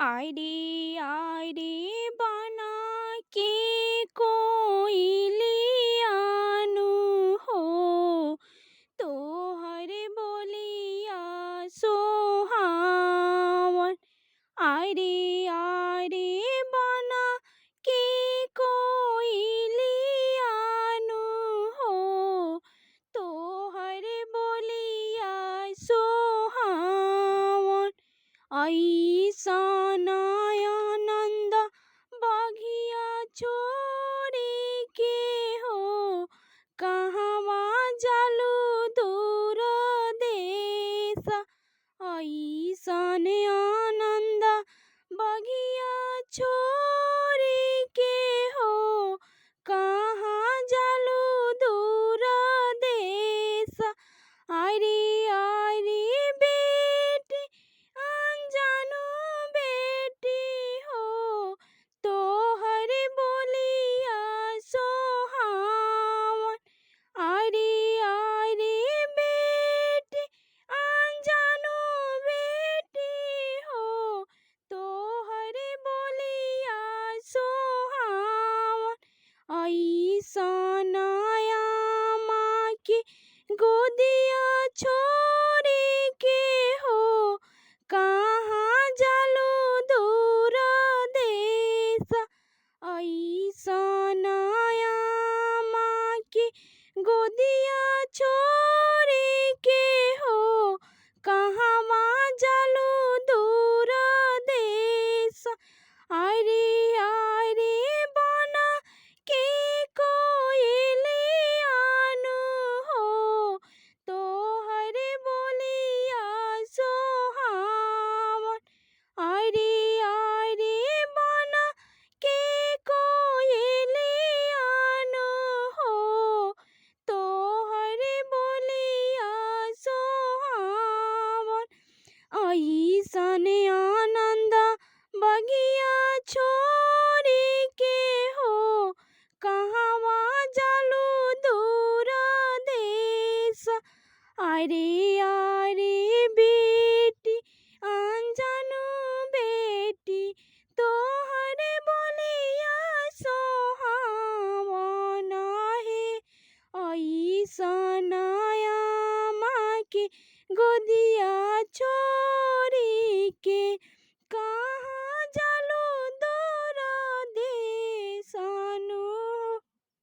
आयरे बना के कोयलियानु हो तोहर बोलिया सोहावन। आयरे बना के कोयलियानु हो तोहर बोलिया सोहावन। ऐसन आनंद बगिया छोड़ी के हो कहवा जालू दूर देश। ऐसन आनंद बगिया छोड़ी के हो कहाँ जालू दूर देश। आयरे बेटी अनजानू बेटी हो तोहर बोलिया सोहावन। आयरे बेटी अनजानू बेटी हो तोहर बोलिया सोहावन। ऐसन आमा के गोदिया छोड़ी के हो कहाँ जालू दूर देश। ऐसन आमा के गोदिया छोड़ी के हो कहवा जालू दूर देश। आयरे बना के कोयलियानु हो तोहर बोलिया सोहावन। आयरे बना के कोयलियानु हो तोहर बोलिया सोहावन। ऐसन आनंद बगिया छोड़ी के हो कहवा जालू दूर देश। आयरे बेटी अनजानू बेटी तोहर बोलिया सोहावन है। ऐसन आमा के गोदिया